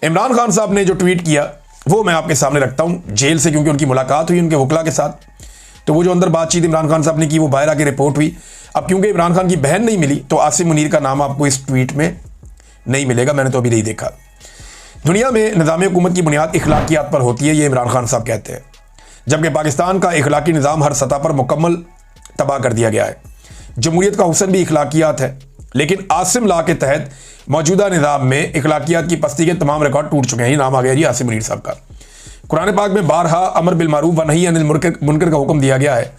इमरान खान साहब ने जो ट्वीट किया वो मैं आपके सामने रखता हूं जेल से, क्योंकि उनकी मुलाकात हुई उनके वकला के साथ। तो वो जो अंदर बातचीत इमरान खान साहब ने की वो बाहर आके रिपोर्ट हुई। अब क्योंकि इमरान खान की बहन नहीं मिली तो आसिम मुनीर का नाम आपको इस ट्वीट में नहीं मिलेगा, मैंने तो अभी नहीं देखा। दुनिया में निज़ाम हुकूमत की बुनियाद इखलाकियात पर होती है, ये इमरान खान साहब कहते हैं, जबकि पाकिस्तान का इखलाकी निज़ाम हर सतह पर मुकम्मल तबाह कर दिया गया है। जमहूरियत का हुस्न भी इखलाकियात है, लेकिन आसिम ला के तहत मौजूदा निज़ाम में इखलाकियात की पस्ती के तमाम रिकॉर्ड टूट चुके हैं। ये नाम आ गया जी आसिम मुनीर साहब का। कुरान पाक में बारहा अमर बिल मारूफ व नही अनिल मुनकर का हुक्म दिया गया है।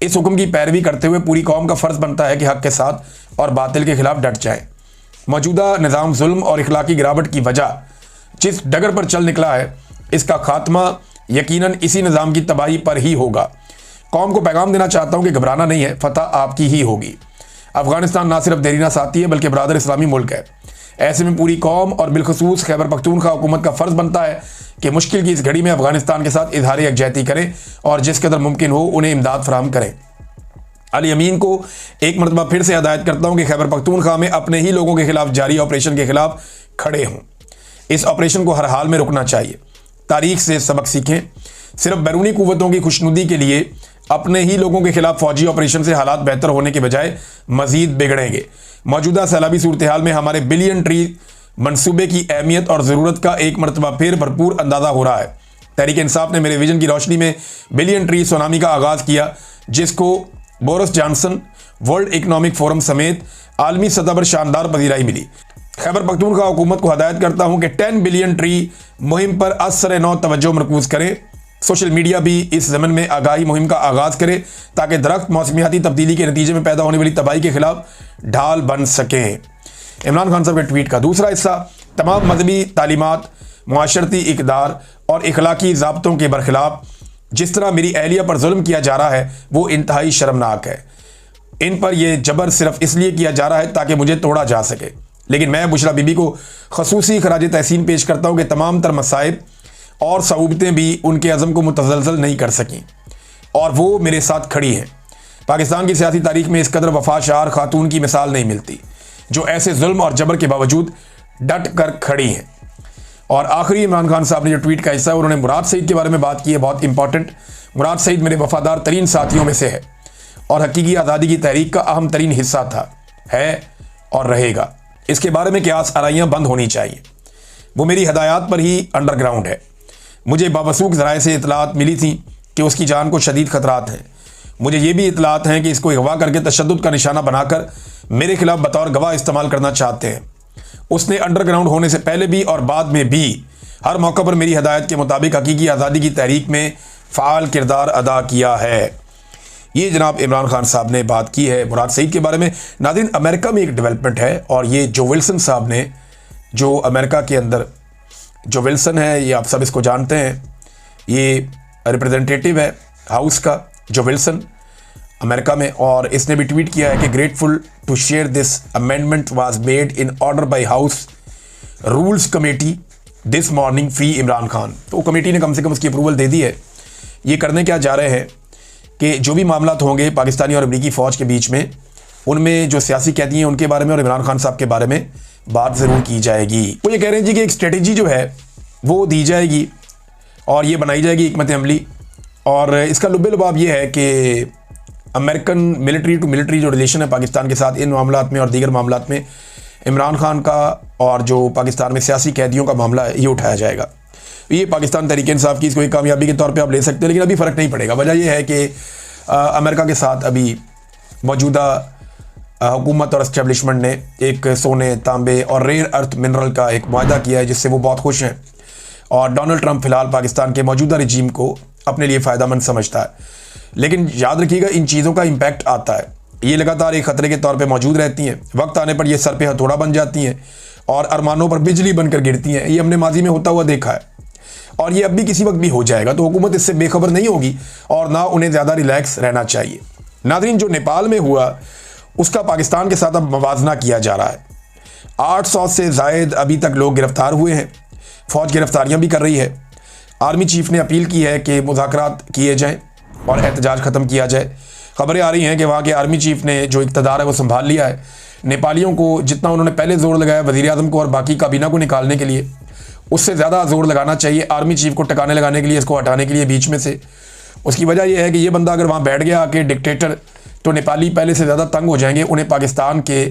इस हुक्म की पैरवी करते हुए पूरी कौम का फ़र्ज बनता है कि हक़ के साथ और बातिल के खिलाफ डट जाए। मौजूदा निज़ाम जुल्म और इखलाकी गिरावट की वजह जिस डगर पर चल निकला है, इसका खात्मा यकीनन इसी निज़ाम की तबाही पर ही होगा। कौम को पैगाम देना चाहता हूँ कि घबराना नहीं है, फतह आपकी ही होगी। अफगानिस्तान ना सिर्फ देरीना साथी है बल्कि बरादर इस्लामी मुल्क है। ऐसे में पूरी कौम और बिलखसूस खैबर पख्तूनख्वा हुकूमत का फ़र्ज बनता है कि मुश्किल की इस घड़ी में अफगानिस्तान के साथ इजहार यकजहती करें और जिस कदर मुमकिन हो उन्हें इमदाद फराहम करें। अली अमीन को एक मरतबा फिर से हदायत करता हूँ कि खैबर पख्तूनख्वा में अपने ही लोगों के खिलाफ जारी ऑपरेशन के खिलाफ खड़े हों। इस ऑपरेशन को हर हाल में रुकना चाहिए। तारीख से सबक सीखें। सिर्फ बैरूनी कुव्वतों की खुशनुदी के लिए अपने ही लोगों के खिलाफ फौजी ऑपरेशन से हालात बेहतर होने के बजाय मजीद बिगड़ेंगे। मौजूदा सैलाबी सूरत हाल में हमारे बिलियन ट्री मनसूबे की अहमियत और ज़रूरत का एक मरतबा फिर भरपूर अंदाज़ा हो रहा है। तहरीक इंसाफ ने मेरे विजन की रोशनी में बिलियन ट्री सुनामी का आगाज़ किया, जिसको Boris Johnson, world economic forum समेत आलमी सतह पर शानदार पजीराई मिली। खैबर पख्तूनख्वा हुकूमत को हदायत करता हूँ कि 10 बिलियन ट्री मुहिम पर असर नौ तवज्जो मरकूज़ करें। सोशल मीडिया भी इस ज़मन में आगाही मुहिम का आगाज़ करे ताकि दरख्त मौसमियाती तब्दीली के नतीजे में पैदा होने वाली तबाही के खिलाफ ढाल बन सकें। इमरान खान साहब के ट्वीट का दूसरा हिस्सा, तमाम मजहबी तालीमात, मुआशरती इक़दार और इखलाकी ज़ाब्तों के बरखिलाफ जिस तरह मेरी अहलिया पर जुल्म किया जा रहा है वो इंतहाई शर्मनाक है। इन पर यह जबर सिर्फ इसलिए किया जा रहा है ताकि मुझे तोड़ा जा सके, लेकिन मैं बुशरा बीबी को खसूसी खराज तहसीन पेश करता हूँ कि तमाम तर मसाइब और सऊबतें भी उनके अज़म को मुतज़लज़ल नहीं कर सकीं और वो मेरे साथ खड़ी हैं। पाकिस्तान की सियासी तारीख में इस कदर वफाशार खातून की मिसाल नहीं मिलती जो ऐसे जुल्म और जबर के बावजूद डट कर खड़ी हैं। और आखिरी इमरान खान साहब ने जो ट्वीट का हिस्सा है उन्होंने मुराद सईद के बारे में बात की है, बहुत इंपॉर्टेंट। मुराद सईद मेरे वफादार तरीन साथियों में से है और हकीकी आज़ादी की तहरीक का अहम तरीन हिस्सा था, है और रहेगा। इसके बारे में क़यास आराइयाँ बंद होनी चाहिए। वो मेरी हदायत पर ही अंडरग्राउंड है। मुझे बावसूख ज़राए से इतलात मिली थी कि उसकी जान को शदीद ख़तरात हैं। मुझे ये भी इतलात हैं कि इसको अगवा करके तशद्दुद का निशाना बनाकर मेरे खिलाफ बतौर गवाह इस्तेमाल करना चाहते हैं। उसने अंडरग्राउंड होने से पहले भी और बाद में भी हर मौका पर मेरी हदायत के मुताबिक हकीकी आज़ादी की तहरीक में फ़ाल किरदार अदा किया है। ये जनाब इमरान खान साहब ने बात की है मुराद सईद के बारे में। नाज़रीन, अमेरिका में एक डेवलपमेंट है और ये जो विल्सन साहब ने, जो अमेरिका के अंदर जो विल्सन है, ये आप सब इसको जानते हैं, ये रिप्रेजेंटेटिव है हाउस का जो विल्सन अमेरिका में, और इसने भी ट्वीट किया है कि grateful to share this amendment was made in order by house rules committee this morning free Imran Khan. तो कमेटी ने कम से कम उसकी अप्रूवल दे दी है। ये करने क्या जा रहे हैं कि जो भी मामला होंगे पाकिस्तानी और अमरीकी फ़ौज के बीच में, उनमें जो सियासी कैदी हैं उनके बारे में और इमरान खान साहब के बारे में बात ज़रूर की जाएगी। वो ये कह रहे हैं जी कि एक स्ट्रेटजी जो है वो दी जाएगी और ये बनाई जाएगी हिकमत अमली, और इसका लुब्बे लुबाब ये है कि अमेरिकन मिलिट्री टू मिलिट्री जो रिलेशन है पाकिस्तान के साथ, इन मामलात में और दीगर मामलात में इमरान खान का और जो पाकिस्तान में सियासी कैदियों का मामला है ये उठाया जाएगा। ये पाकिस्तान तहरीक इंसाफ की इसको एक कामयाबी के तौर पे आप ले सकते हैं, लेकिन अभी फ़र्क नहीं पड़ेगा। वजह यह है कि अमेरिका के साथ अभी मौजूदा हुकूमत और इस्टेब्लिशमेंट ने एक सोने, तांबे और रेयर अर्थ मिनरल का एक मुआहदा किया है जिससे वो बहुत खुश हैं, और डोनाल्ड ट्रंप फ़िलहाल पाकिस्तान के मौजूदा रजीम को अपने लिए फ़ायदेमंद समझता है। लेकिन याद रखिएगा, इन चीज़ों का इम्पैक्ट आता है, ये लगातार एक ख़तरे के तौर पे मौजूद रहती हैं। वक्त आने पर ये सर पे हथौड़ा बन जाती हैं और अरमानों पर बिजली बनकर गिरती हैं। ये हमने माजी में होता हुआ देखा है और ये अब भी किसी वक्त भी हो जाएगा। तो हुकूमत इससे बेखबर नहीं होगी और ना उन्हें ज़्यादा रिलैक्स रहना चाहिए। नाज़रीन, जो नेपाल में हुआ उसका पाकिस्तान के साथ अब मवाजना किया जा रहा है। 800 से ज़ायद अभी तक लोग गिरफ्तार हुए हैं। फ़ौज गिरफ्तारियाँ भी कर रही है। आर्मी चीफ ने अपील की है कि मुज़ाकरात किए जाएँ और एहतजाज ख़त्म किया जाए। ख़बरें आ रही हैं कि वहाँ के आर्मी चीफ ने जो इक़्तिदार है वो संभाल लिया है। नेपालियों को जितना उन्होंने पहले ज़ोर लगाया वज़ीर आज़म को और बाकी काबीना को निकालने के लिए, उससे ज़्यादा जोर लगाना चाहिए आर्मी चीफ को टिकाने लगाने के लिए, इसको हटाने के लिए बीच में से। उसकी वजह यह है कि ये बंदा अगर वहाँ बैठ गया आके डिक्टेटर, तो नेपाली पहले से ज़्यादा तंग हो जाएंगे। उन्हें पाकिस्तान के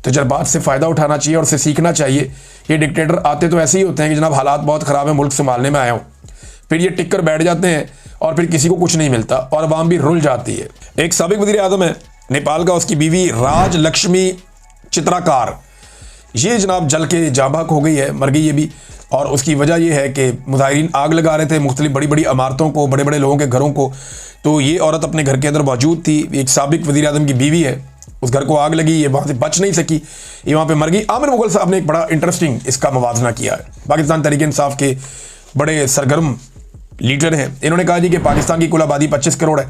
तजर्बात से फ़ायदा उठाना चाहिए और उससे सीखना चाहिए। ये डिक्टेटर आते तो ऐसे ही होते हैं कि जनाब हालात बहुत ख़राब है, मुल्क संभालने में आया हूँ, फिर ये टिक कर बैठ जाते हैं और फिर किसी को कुछ नहीं मिलता और अवाम भी रुल जाती है। एक साबिक वज़ीर आज़म है नेपाल का, उसकी बीवी राज लक्ष्मी चित्राकार, ये जनाब जल के जाँबहक हो गई है, मर गई ये भी। और उसकी वजह यह है कि मुजाहिरीन आग लगा रहे थे मुख्तलिफ बड़ी बड़ी इमारतों को, बड़े बड़े लोगों के घरों को, तो ये औरत अपने घर के अंदर मौजूद थी। एक साबिक वज़ीर आज़म की बीवी है, उस घर को आग लगी, ये वहाँ से बच नहीं सकी, ये वहाँ पे मर गई। आमिर मुगल साहब ने एक बड़ा इंटरेस्टिंग इसका मवाजना किया है। पाकिस्तान तहरीक इंसाफ के बड़े सरगर्म लीडर हैं। इन्होंने कहा जी कि पाकिस्तान की कुल आबादी 25 करोड़ है,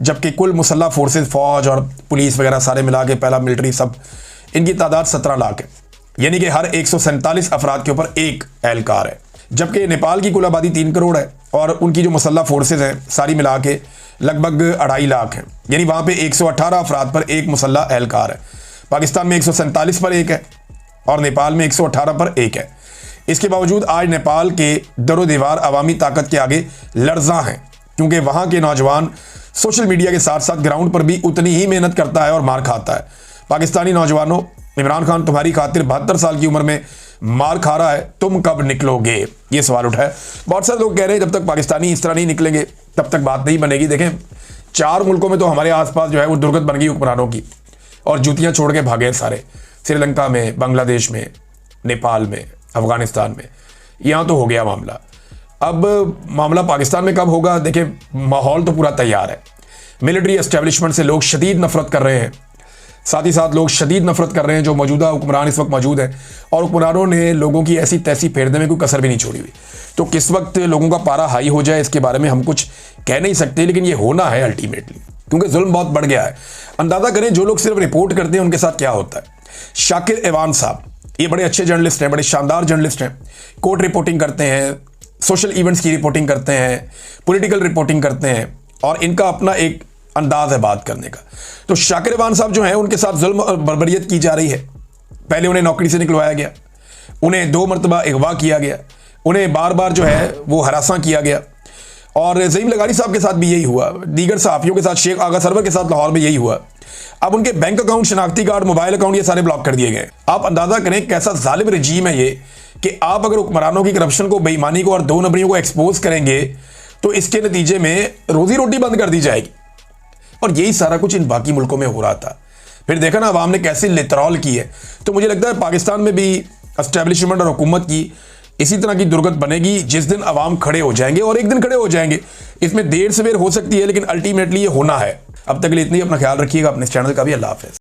जबकि कुल मुसल्ह फोर्सेज, फौज और पुलिस वगैरह सारे मिला के, पहला मिलिट्री सब, इनकी तादाद 17 लाख है, यानी कि हर 147 अफराद के ऊपर एक एहलकार है। जबकि नेपाल की कुल आबादी 3 करोड़ है और उनकी जो मुसल्ह फोर्सेज हैं सारी मिला के लगभग 2.5 लाख हैं, यानी वहाँ पे 118 अफराद पर एक मुसल्ह एहलकार है। पाकिस्तान में 147 पर एक है और नेपाल में 118 पर एक है। इसके बावजूद आज नेपाल के दरो दीवार अवामी ताकत के आगे लर्जा हैं, क्योंकि वहाँ के नौजवान सोशल मीडिया के साथ साथ ग्राउंड पर भी उतनी ही मेहनत करता है और मार खाता है। पाकिस्तानी नौजवानों, इमरान खान तुम्हारी खातिर 72 साल की उम्र में मार खा रहा है, तुम कब निकलोगे, ये सवाल उठा है। बहुत सारे लोग कह रहे हैं जब तक पाकिस्तानी इस तरह नहीं निकलेंगे तब तक बात नहीं बनेगी। देखें 4 मुल्कों में तो हमारे आसपास जो है वो दुर्गत बन गई हुक्मरानों की और जूतियां छोड़ के भागे सारे, श्रीलंका में, बांग्लादेश में, नेपाल में, अफगानिस्तान में, यहाँ तो हो गया मामला। अब मामला पाकिस्तान में कब होगा? देखें माहौल तो पूरा तैयार है। मिलिट्री एस्टेब्लिशमेंट से लोग शदीद नफरत कर रहे हैं, साथ ही साथ लोग शदीद नफरत कर रहे हैं जो मौजूदा हुक्मरान इस वक्त मौजूद हैं, और हुक्मरानों ने लोगों की ऐसी तैसी फेरने में कोई कसर भी नहीं छोड़ी हुई। तो किस वक्त लोगों का पारा हाई हो जाए इसके बारे में हम कुछ कह नहीं सकते, लेकिन ये होना है अल्टीमेटली, क्योंकि जुल्म बहुत बढ़ गया है। अंदाजा करें जो लोग सिर्फ रिपोर्ट करते हैं उनके साथ क्या होता है। शाकिर एवान साहब, ये बड़े अच्छे जर्नलिस्ट हैं, बड़े शानदार जर्नलिस्ट हैं, कोर्ट रिपोर्टिंग करते हैं, सोशल इवेंट्स की रिपोर्टिंग करते हैं, पॉलिटिकल रिपोर्टिंग करते हैं, और इनका अपना एक अंदाज है बात करने का। तो शाकिर एवान साहब जो हैं उनके साथ जुल्म और बर्बरियत की जा रही है। पहले उन्हें नौकरी से निकलवाया गया, उन्हें 2 मरतबा अगवा किया गया, उन्हें बार बार जो है वो हरासा किया गया, और ज़हीम लगारी साहब के साथ भी यही हुआ, दीगर सहाफ़ियों के साथ, शेख आगा सरवर के साथ लाहौर में यही हुआ। अब उनके बैंक अकाउंट, शनाख्ती कार्ड, मोबाइल अकाउंट ये सारे ब्लॉक कर दिए गए। आप अंदाज़ा करें कैसा जालिम रजीम है ये, कि आप अगर हुक्मरानों की करप्शन को, बेईमानी को और 2 नंबरियों को एक्सपोज करेंगे तो इसके नतीजे में रोजी रोटी बंद कर दी जाएगी। और यही सारा कुछ इन बाकी मुल्कों में हो रहा था। फिर देखा ना अवाम ने कैसे लितरौल की है। तो मुझे लगता है पाकिस्तान में भी एस्टेब्लिशमेंट और हुकूमत की इसी तरह की दुर्गत बनेगी जिस दिन अवाम खड़े हो जाएंगे, और एक दिन खड़े हो जाएंगे। इसमें देर सवेर हो सकती है, लेकिन अल्टीमेटली ये होना है। अब तक के लिए इतनी, अपना ख्याल रखिएगा, अपने चैनल का भी। अल्लाह हाफ़िज़।